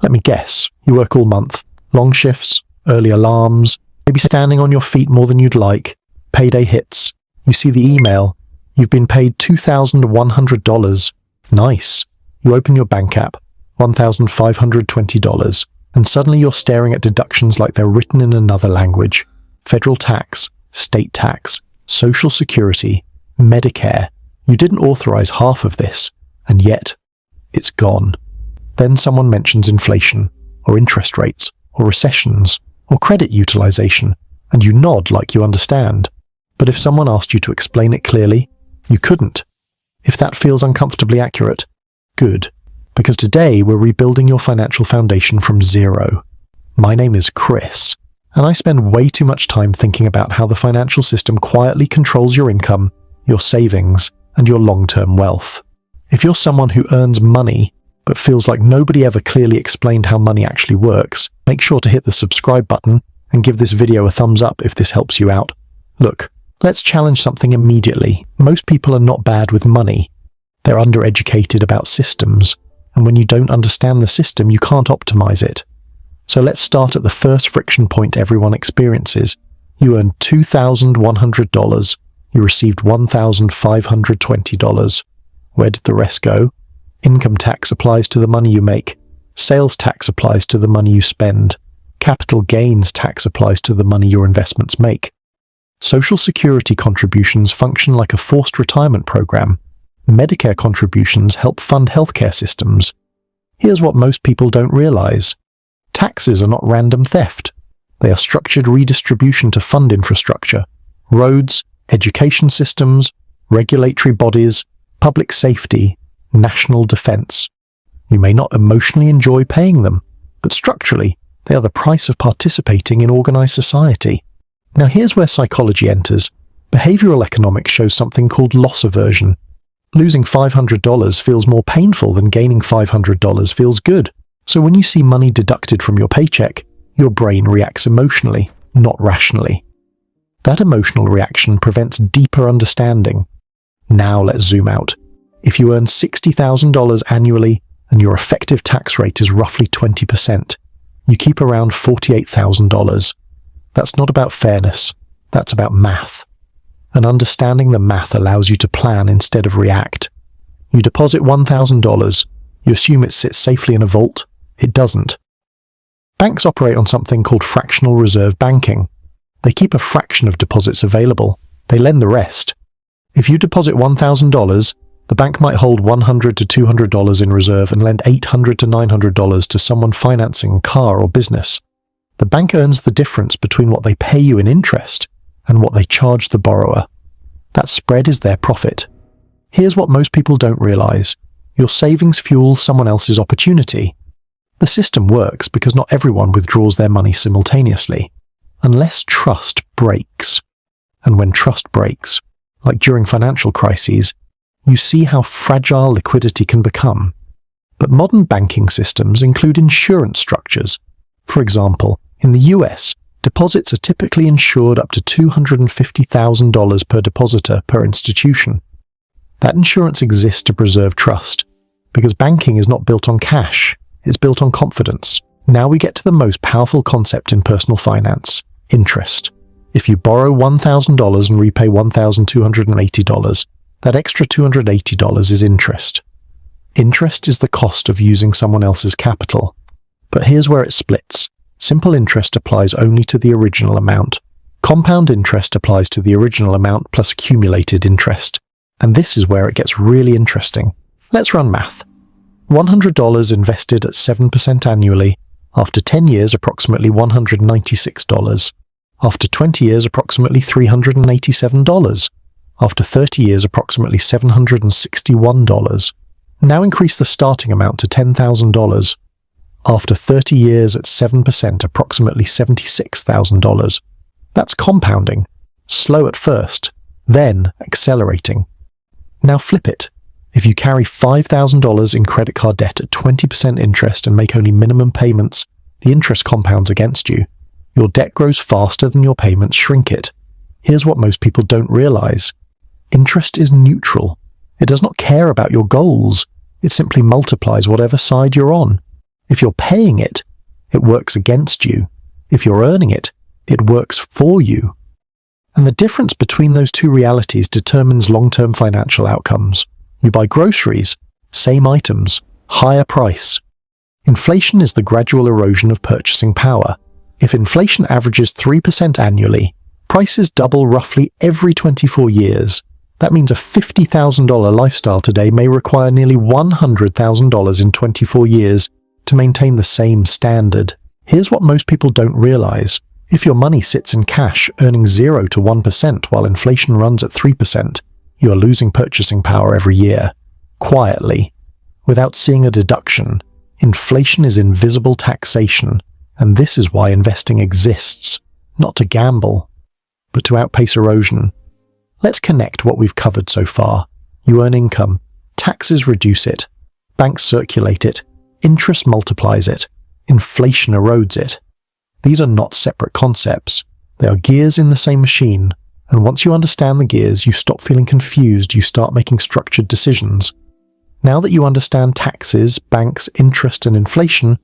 Let me guess, you work all month, long shifts, early alarms, maybe standing on your feet more than you'd like, payday hits, you see the email, you've been paid $2,100. Nice. You open your bank app, $1,520, and suddenly you're staring at deductions like they're written in another language. Federal tax, state tax, Social Security, Medicare. You didn't authorize half of this, and yet, it's gone. Then someone mentions inflation, or interest rates, or recessions, or credit utilization, and you nod like you understand. But if someone asked you to explain it clearly, you couldn't. If that feels uncomfortably accurate, good. Because today we're rebuilding your financial foundation from zero. My name is Chris, and I spend way too much time thinking about how the financial system quietly controls your income, your savings, and your long-term wealth. If you're someone who earns money, but feels like nobody ever clearly explained how money actually works, make sure to hit the subscribe button and give this video a thumbs up if this helps you out. Look, let's challenge something immediately. Most people are not bad with money. They're undereducated about systems, and when you don't understand the system, you can't optimize it. So let's start at the first friction point everyone experiences. You earned $2,100. You received $1,520. Where did the rest go? Income tax applies to the money you make. Sales tax applies to the money you spend. Capital gains tax applies to the money your investments make. Social Security contributions function like a forced retirement program. Medicare contributions help fund healthcare systems. Here's what most people don't realize. Taxes are not random theft. They are structured redistribution to fund infrastructure, roads, education systems, regulatory bodies, public safety, national defense. You may not emotionally enjoy paying them, but structurally, they are the price of participating in organized society. Now here's where psychology enters. Behavioral economics shows something called loss aversion. Losing $500 feels more painful than gaining $500 feels good. So when you see money deducted from your paycheck, your brain reacts emotionally, not rationally. That emotional reaction prevents deeper understanding. Now let's zoom out. If you earn $60,000 annually and your effective tax rate is roughly 20%, you keep around $48,000. That's not about fairness, that's about math. And understanding the math allows you to plan instead of react. You deposit $1,000, you assume it sits safely in a vault. It doesn't. Banks operate on something called fractional reserve banking. They keep a fraction of deposits available. They lend the rest. If you deposit $1,000, the bank might hold $100 to $200 in reserve and lend $800 to $900 to someone financing a car or business. The bank earns the difference between what they pay you in interest and what they charge the borrower. That spread is their profit. Here's what most people don't realize. Your savings fuel someone else's opportunity. The system works because not everyone withdraws their money simultaneously, unless trust breaks. And when trust breaks, like during financial crises, you see how fragile liquidity can become. But modern banking systems include insurance structures. For example, in the US, deposits are typically insured up to $250,000 per depositor per institution. That insurance exists to preserve trust, because banking is not built on cash, it's built on confidence. Now we get to the most powerful concept in personal finance, interest. If you borrow $1,000 and repay $1,280, that extra $280 is interest. Interest is the cost of using someone else's capital. But here's where it splits. Simple interest applies only to the original amount. Compound interest applies to the original amount plus accumulated interest. And this is where it gets really interesting. Let's run math. $100 invested at 7% annually, after 10 years approximately $196, after 20 years approximately $387, after 30 years approximately $761. Now increase the starting amount to $10,000. After 30 years at 7% approximately $76,000. That's compounding, slow at first, then accelerating. Now flip it. If you carry $5,000 in credit card debt at 20% interest and make only minimum payments, the interest compounds against you. Your debt grows faster than your payments shrink it. Here's what most people don't realize. Interest is neutral. It does not care about your goals. It simply multiplies whatever side you're on. If you're paying it, it works against you. If you're earning it, it works for you. And the difference between those two realities determines long-term financial outcomes. You buy groceries, same items, higher price. Inflation is the gradual erosion of purchasing power. If inflation averages 3% annually, prices double roughly every 24 years. That means a $50,000 lifestyle today may require nearly $100,000 in 24 years to maintain the same standard. Here's what most people don't realize. If your money sits in cash, earning 0 to 1% while inflation runs at 3%, you are losing purchasing power every year. Quietly, without seeing a deduction. Inflation is invisible taxation, and this is why investing exists, not to gamble, but to outpace erosion. Let's connect what we've covered so far. You earn income, taxes reduce it, banks circulate it, interest multiplies it, inflation erodes it. These are not separate concepts. They are gears in the same machine, and once you understand the gears, you stop feeling confused, you start making structured decisions. Now that you understand taxes, banks, interest, and inflation,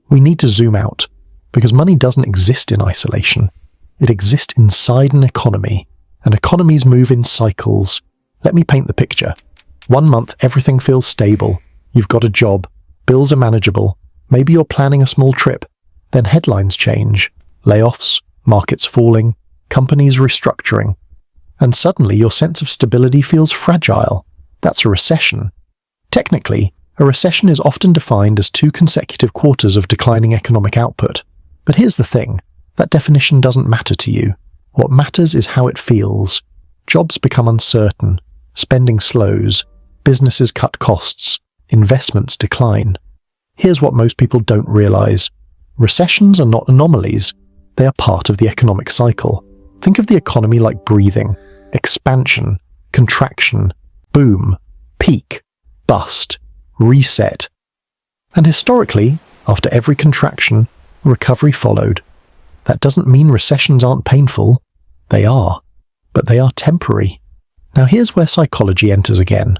we need to zoom out, because money doesn't exist in isolation. It exists inside an economy, and economies move in cycles. Let me paint the picture. 1 month, everything feels stable. You've got a job, bills are manageable, maybe you're planning a small trip. Then headlines change, layoffs, markets falling, companies restructuring. And suddenly your sense of stability feels fragile. That's a recession. Technically, a recession is often defined as 2 consecutive quarters of declining economic output. But here's the thing, that definition doesn't matter to you. What matters is how it feels. Jobs become uncertain, spending slows, businesses cut costs, investments decline. Here's what most people don't realize. Recessions are not anomalies. They are part of the economic cycle. Think of the economy like breathing. Expansion, contraction, boom, peak, bust, reset. And historically, after every contraction, recovery followed. That doesn't mean recessions aren't painful. They are. But they are temporary. Now here's where psychology enters again.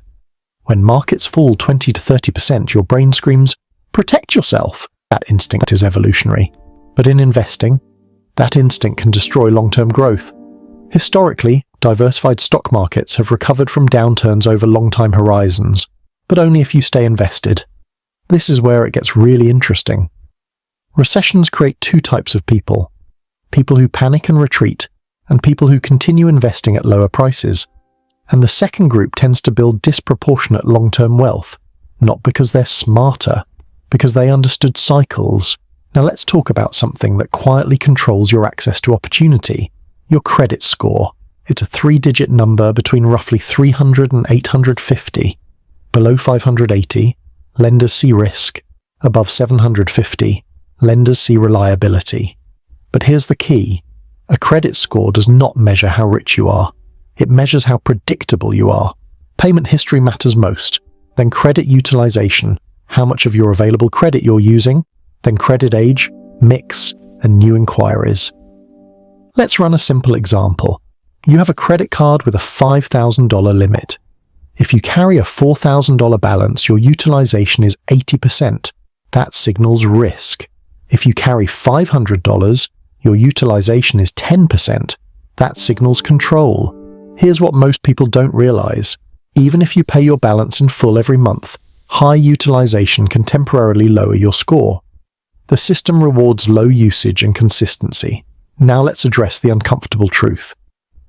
When markets fall 20 to 30%, your brain screams, "Protect yourself." That instinct is evolutionary. But in investing, that instinct can destroy long-term growth. Historically, diversified stock markets have recovered from downturns over long-time horizons, but only if you stay invested. This is where it gets really interesting. Recessions create 2 types of people. People who panic and retreat, and people who continue investing at lower prices. And the second group tends to build disproportionate long-term wealth, not because they're smarter, because they understood cycles. Now let's talk about something that quietly controls your access to opportunity, your credit score. It's a 3-digit number between roughly 300 and 850. Below 580, lenders see risk. Above 750, lenders see reliability. But here's the key. A credit score does not measure how rich you are. It measures how predictable you are. Payment history matters most, then credit utilization, how much of your available credit you're using, then credit age, mix, and new inquiries. Let's run a simple example. You have a credit card with a $5,000 limit. If you carry a $4,000 balance, your utilization is 80%. That signals risk. If you carry $500, your utilization is 10%. That signals control. Here's what most people don't realize. Even if you pay your balance in full every month, high utilization can temporarily lower your score. The system rewards low usage and consistency. Now let's address the uncomfortable truth.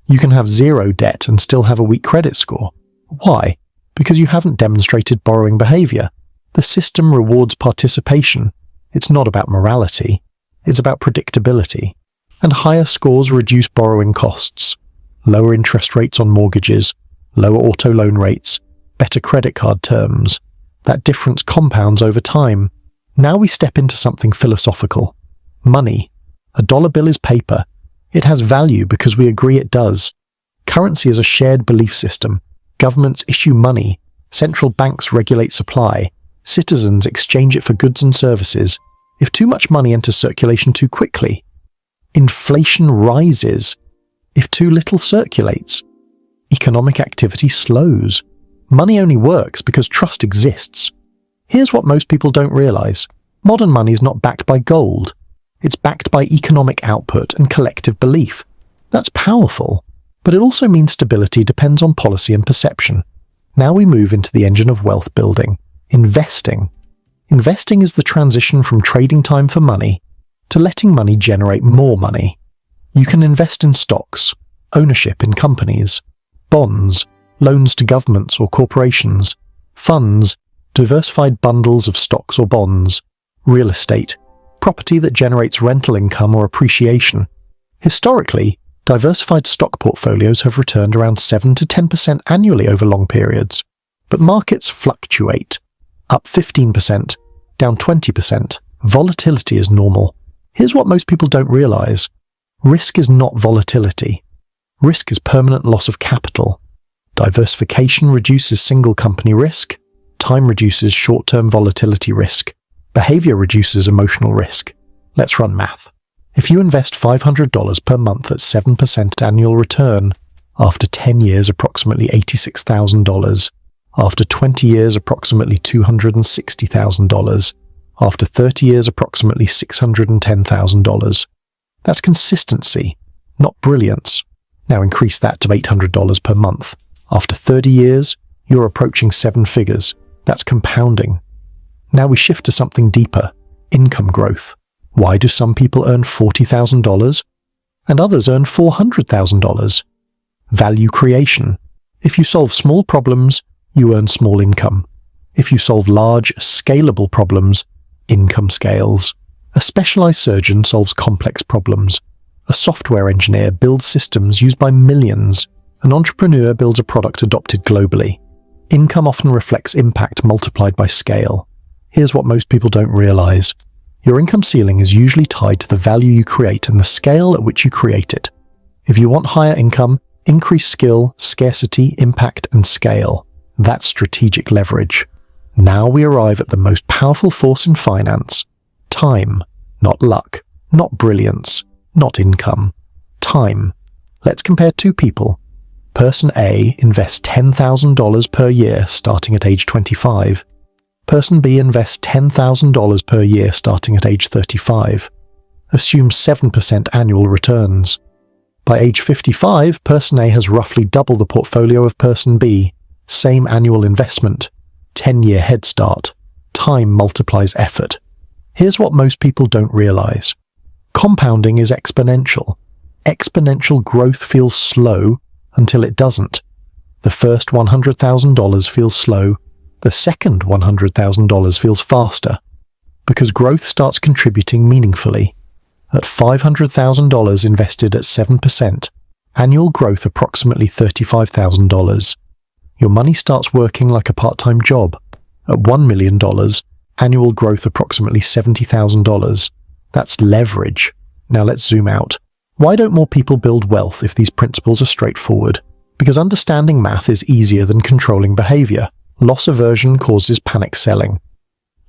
You can have 0 debt and still have a weak credit score. Why? Because you haven't demonstrated borrowing behavior. The system rewards participation. It's not about morality. It's about predictability. And higher scores reduce borrowing costs. Lower interest rates on mortgages, lower auto loan rates, better credit card terms. That difference compounds over time. Now we step into something philosophical. Money. A dollar bill is paper. It has value because we agree it does. Currency is a shared belief system. Governments issue money. Central banks regulate supply. Citizens exchange it for goods and services. If too much money enters circulation too quickly, inflation rises. If too little circulates, economic activity slows. Money only works because trust exists. Here's what most people don't realize. Modern money is not backed by gold. It's backed by economic output and collective belief. That's powerful, but it also means stability depends on policy and perception. Now we move into the engine of wealth building, investing. Investing is the transition from trading time for money to letting money generate more money. You can invest in stocks, ownership in companies, bonds, loans to governments or corporations, funds, diversified bundles of stocks or bonds, real estate, property that generates rental income or appreciation. Historically, diversified stock portfolios have returned around 7 to 10% annually over long periods. But markets fluctuate. Up 15%, down 20%. Volatility is normal. Here's what most people don't realize. Risk is not volatility. Risk is permanent loss of capital. Diversification reduces single company risk. Time reduces short-term volatility risk. Behavior reduces emotional risk. Let's run math. If you invest $500 per month at 7% annual return, after 10 years approximately $86,000, after 20 years approximately $260,000, after 30 years approximately $610,000. That's consistency, not brilliance. Now increase that to $800 per month. After 30 years, you're approaching 7 figures. That's compounding. Now we shift to something deeper, income growth. Why do some people earn $40,000 and others earn $400,000? Value creation. If you solve small problems, you earn small income. If you solve large, scalable problems, income scales. A specialized surgeon solves complex problems. A software engineer builds systems used by millions. An entrepreneur builds a product adopted globally. Income often reflects impact multiplied by scale. Here's what most people don't realize. Your income ceiling is usually tied to the value you create and the scale at which you create it. If you want higher income, increase skill, scarcity, impact, and scale. That's strategic leverage. Now we arrive at the most powerful force in finance. Time, not luck, not brilliance, not income. Time. Let's compare two people. Person A invests $10,000 per year starting at age 25. Person B invests $10,000 per year starting at age 35. Assume 7% annual returns. By age 55, Person A has roughly double the portfolio of Person B. Same annual investment. 10-year head start. Time multiplies effort. Here's what most people don't realize. Compounding is exponential. Exponential growth feels slow until it doesn't. The first $100,000 feels slow. The second $100,000 feels faster. Because growth starts contributing meaningfully. At $500,000 invested at 7%, annual growth approximately $35,000. Your money starts working like a part-time job. At $1 million, annual growth approximately $70,000. That's leverage. Now let's zoom out. Why don't more people build wealth if these principles are straightforward? Because understanding math is easier than controlling behavior. Loss aversion causes panic selling.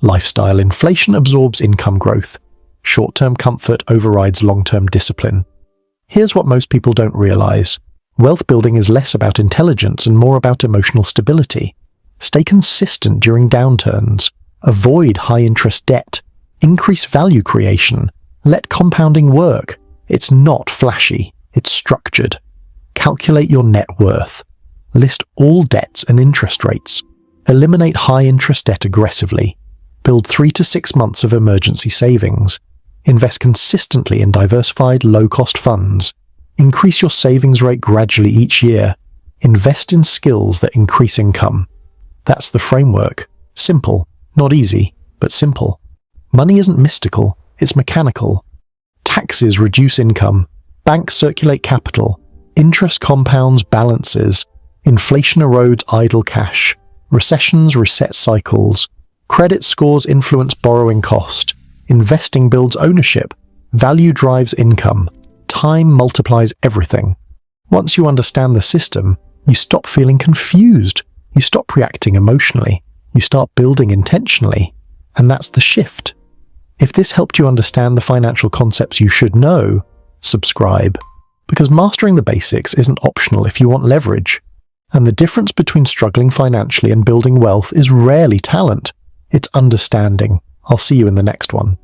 Lifestyle inflation absorbs income growth. Short-term comfort overrides long-term discipline. Here's what most people don't realize. Wealth building is less about intelligence and more about emotional stability. Stay consistent during downturns. Avoid high-interest debt. Increase value creation. Let compounding work. It's not flashy. It's structured. Calculate your net worth. List all debts and interest rates. Eliminate high-interest debt aggressively. Build 3 to 6 months of emergency savings. Invest consistently in diversified, low-cost funds. Increase your savings rate gradually each year. Invest in skills that increase income. That's the framework. Simple. Not easy, but simple. Money isn't mystical. It's mechanical. Taxes reduce income. Banks circulate capital. Interest compounds balances. Inflation erodes idle cash. Recessions reset cycles. Credit scores influence borrowing cost. Investing builds ownership. Value drives income. Time multiplies everything. Once you understand the system, you stop feeling confused. You stop reacting emotionally. You start building intentionally. And that's the shift. If this helped you understand the financial concepts you should know, subscribe. Because mastering the basics isn't optional if you want leverage. And the difference between struggling financially and building wealth is rarely talent. It's understanding. I'll see you in the next one.